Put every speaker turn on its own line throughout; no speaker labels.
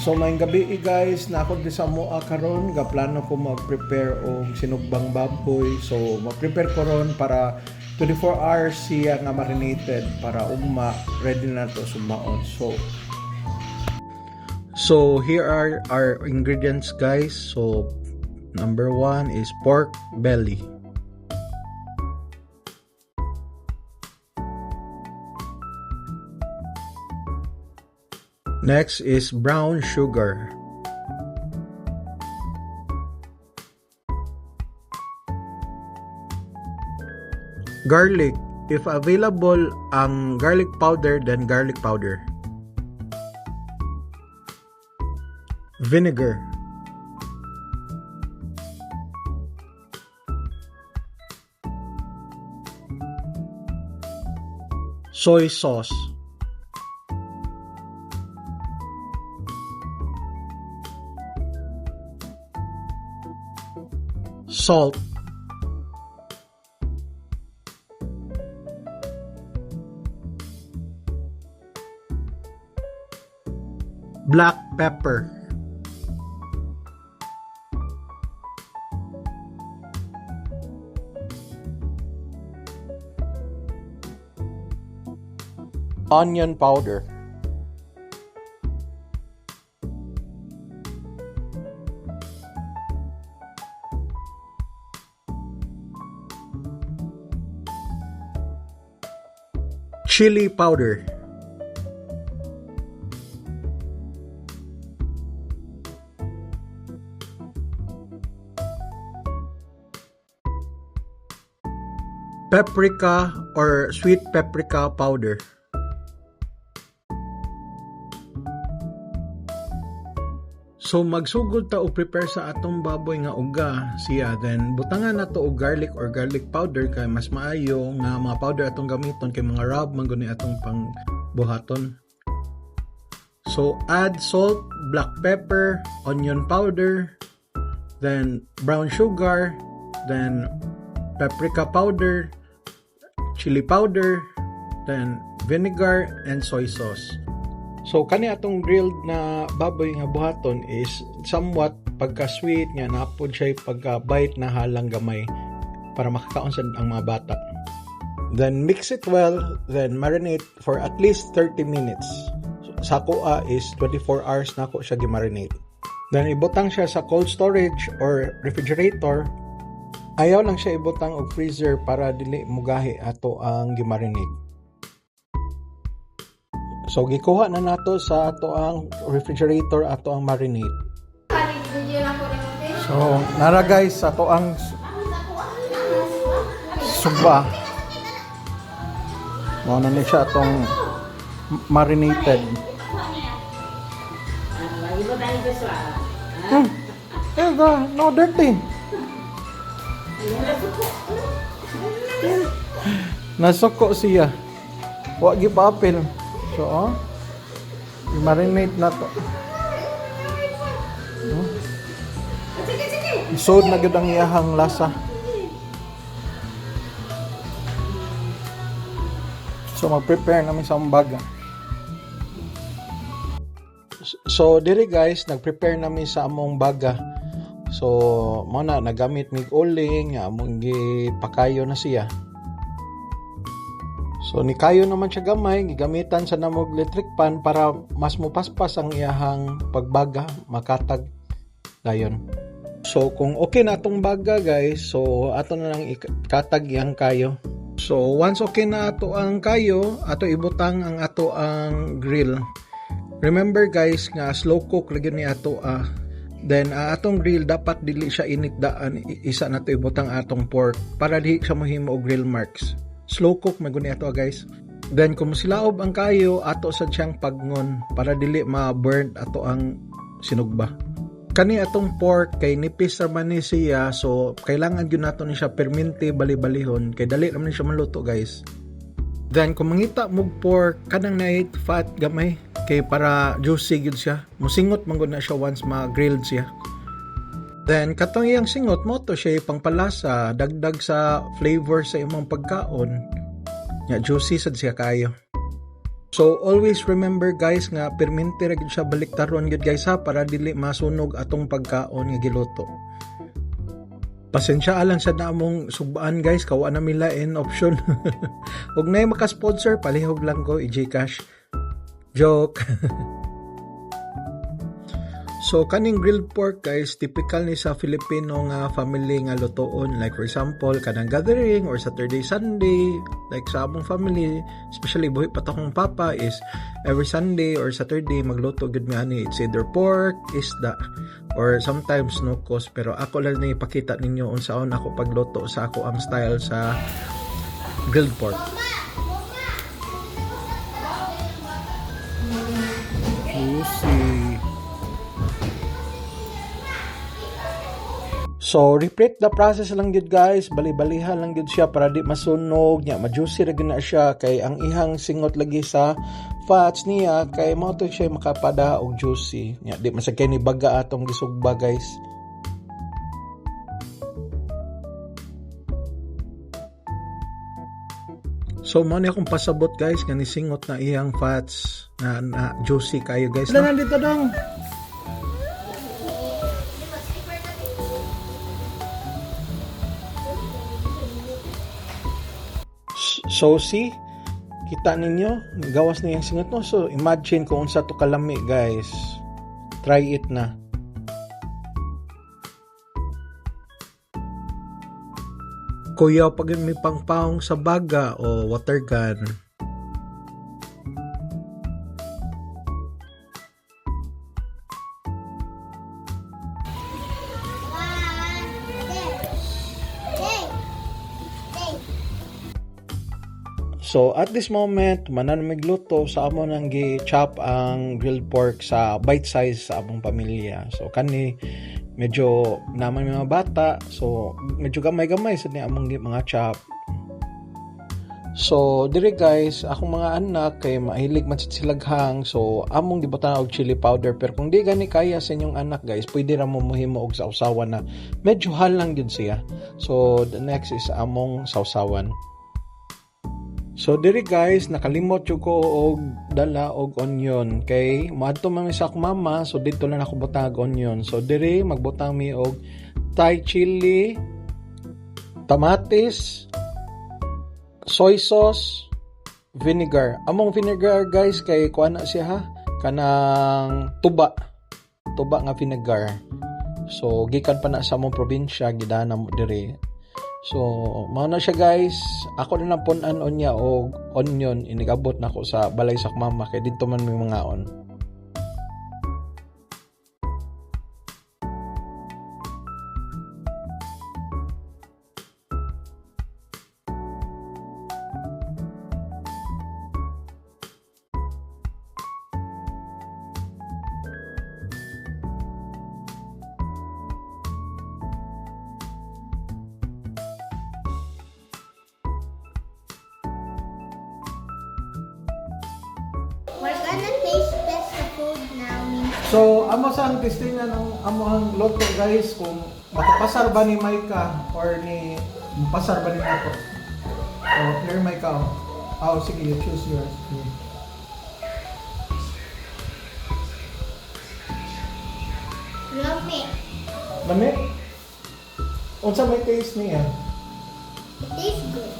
So may gabi guys, na ako di sa mua karon, ga plano ko mag-prepare og sinugbang baboy. So mag-prepare ko ron para 24 hours siya nga marinated para ugma ready na to sumaon. So here are our ingredients guys. So number 1 is pork belly. Next is brown sugar. Garlic. If available ang garlic powder, then garlic powder. Vinegar. Soy sauce. Salt. Black pepper. Onion powder. Chili powder. Paprika or sweet paprika powder. So magsugod ta o prepare sa atong baboy nga uga siya, then butangan na to og garlic or garlic powder kay mas maayo nga mga powder atong gamiton kay mga rub man guni atong pang buhaton. So add salt, black pepper, onion powder, then brown sugar, then paprika powder, chili powder, then vinegar and soy sauce. So kani atong grilled na baboy nga buhaton is somewhat pagka-sweet nga napod siya pagka-bite na halang gamay para makakaon sa ang mga bata. Then mix it well, then marinate for at least 30 minutes. Sa kuha is 24 hours na ako siya gi-marinate. Then ibutang siya sa cold storage or refrigerator. Ayaw lang siya ibutang og freezer para dili mugahi ato ang gi-marinate. So gikuha na nato sa ato ang refrigerator ato ang marinade. So nara guys ato ang suba. Mao na ni siya atong marinated. No dirty. Nasuko siya. Wa gipapil. So, i-marinate na to. Isod na gud ang iyahang lasa. So, mag-prepare namin sa baga. So, diri guys, nag-prepare namin sa among baga. So, muna, nagamit mig uling, among gipakayo na siya. So ni kayo naman siya gamay, gigamitan sa namog electric pan para mas mupaspas ang iyahang pagbaga, makatag dayon. So kung okay na atong baga guys, so ato na lang ikatag yang kayo. So once okay na ato ang kayo, ato ibutang ang ato ang grill. Remember guys nga slow cook lagi ni ato then atong grill dapat dili siya init daan, isa na to ibutang atong pork para dili siya mohimo og grill marks. Slow cook maguni ato guys. Then kung silaob ang kayo ato sa siyang pagngon para dili ma-burn ato ang sinugba. Kani atong pork kay nipis ra man ni siya, so kailangan gyud nato ni siya permente bali-balihon kay dali ra man siya maluto guys. Then kung mangita mog pork kanang night fat gamay kay para juicy gyud siya. Musingot man gud na siya once ma-grilled siya. Then, katong iyang singot mo to siya pangpalasa, dagdag sa flavor sa imong pagkaon. Nya, juicy sad siya kayo. So always remember guys nga permente ra gyud siya baliktaron gyud guys ha, para dili masunog atong pagkaon nga giluto. Pasensya lang sa namong sugbaan guys, kawa na milain option. Ug nay maka-sponsor, palihog lang ko i-Gcash. Joke. So kaning grilled pork guys, typical ni sa Filipino nga family nga lutoon, like for example kanang gathering or Saturday Sunday, like sa among family, especially buhi pa akong papa, is every Sunday or Saturday magluto gud mi ani. It's either pork, isda, or sometimes no cost. Pero ako lang ni ipakita ninyo unsaon ako pagluto sa ako am style sa grilled pork. Juicy. So, repeat the process lang gid guys, bali-balihan lang gid siya para di masunog nya, ma-juicy ra na siya kay ang ihang singot lagi sa fats niya kay mao to siya makapada og juicy nya, di masakay ni baga atong gisugba guys. So mo ni akong pasabot guys nga nisingot na iyang fats na juicy kayo guys. Wala nandito dong. So see, kita ninyo, gawas na yung singot no. So imagine kung unsa to kalami guys. Try it na. Kuya pag may pangpaong sa baga o water gun. So at this moment, manan migluto sa amo nang gi-chop ang grilled pork sa bite size sa among pamilya. So kani medyo naman mga bata, so medyo gamay-gamay sa ni among mga chop. So dire guys, akong mga anak kay mahilig man silaghang, so among gibutan og chili powder. Pero kung di gani kaya sa inyong anak guys, pwede ra mo mohimo og sausawan na medyo hal lang gyud siya. So the next is among sausawan. So diri guys, nakalimot yung ko og dala og onion kay maadto man sa mama, so dito lang ako butang onion. So diri magbutang mi og Thai chili, tamatis, soy sauce, vinegar. Among vinegar guys kay kuan na siya ha, kanang tuba nga vinegar. So gikan pa na sa among probinsya, gidana mo diri. So, mao na siya guys. Ako na lang punan niya og onion, inigabot na ako sa balay sa mama kay dito man may mga on.
We're gonna taste test the food now.
So, amo sa ang testingan ng amo ang loto guys kung makapasar ba ni Maika or ni pasar ba ni Nato. So, clear Maika. Oh, sige, you choose yours.
Love it.
Lami? Unsa may taste niya?
It tastes good.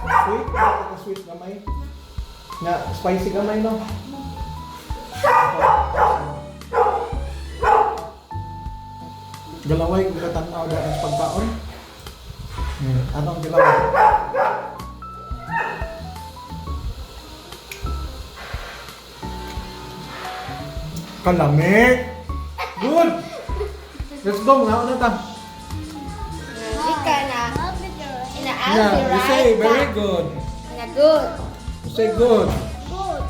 Sweet? Sweet gamay? Nga, spicy gamay no? Galaway, katanaw dahil sa pagkaon. Anong galaway? Kalami! Good! Let's go, mga una ta.
Ika na.
Yeah, you say very good.
Na good.
You say good.
Good.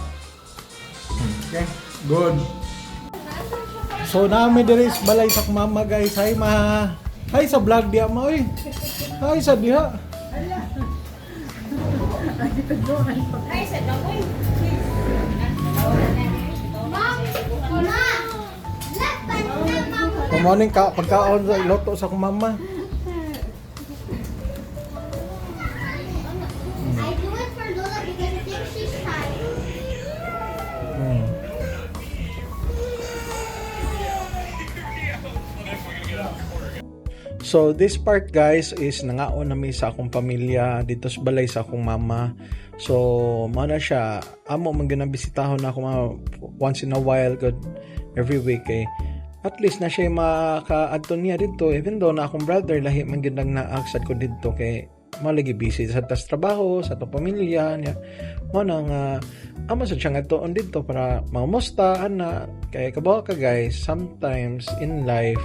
Okay, good. So naami diri sa balay sa mama guys. Hi ma. Hi sa vlog diha mo oy. Hi sa diha.
Ay, sa dagoy. Mom!
Good morning ka pagkaon sa loto sa mama.
I do it for Lola because I think she's tired.
So this part guys is nangaon nami sa akong pamilya dito sa balay sa akong mama. So mao na siya, amo man gyud bisitahon ako mga once in a while good every week at least na siya makaadto niya dito, even though na akong brother lahi man gyud nang naaksad ko dito kay mao lagi busy sa tas trabaho sa to pamilya niya. Mao nang amo sa siya ngatoon dito para mamusta ana kay kabawa ka guys, sometimes in life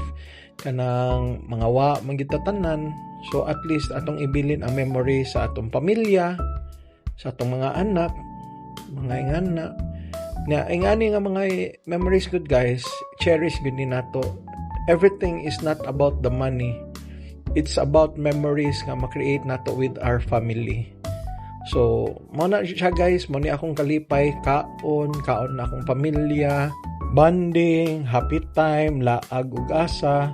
kanang mga wa manggitatanan, so at least atong ibilin ang memory sa atong pamilya, sa atong mga anak, mga ingana na ingani nga mga memories good guys, cherish gud ni nato. Everything is not about the money, it's about memories nga ma-create nato with our family. So mo na siya guys, mo ni akong kalipay, kaon na akong pamilya, bonding, happy time, laag ug asa.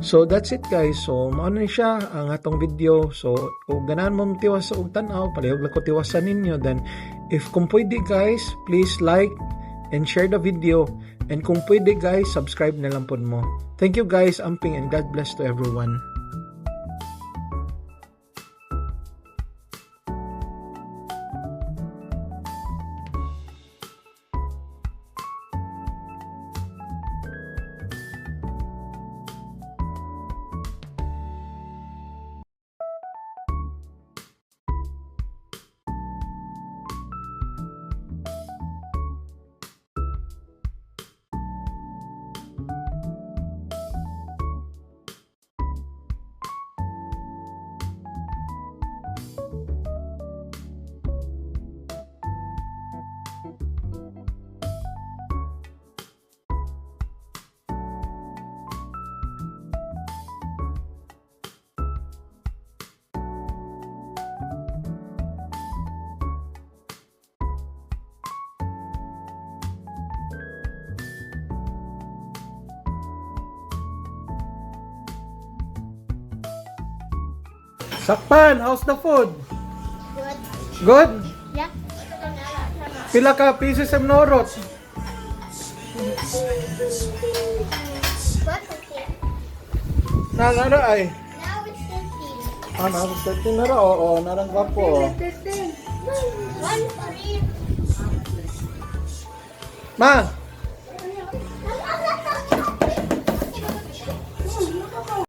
So that's it guys. So mao na siya ang atong video. So kung ganahan mo tiwas og tan-aw, palihog lang ko tiwasan ninyo. Then if kung pwede guys, please like and share the video. And kung pwede guys, subscribe na lang pod mo. Thank you guys, amping, and God bless to everyone. Sakpan, how's the food?
Good.
Good?
Yeah.
Pila ka pieces of norot?
What? Okay.
Nara ay.
Now it's 13.
Nara 13 nara. Oo, narang gwapo.
13. One for you.
Ma,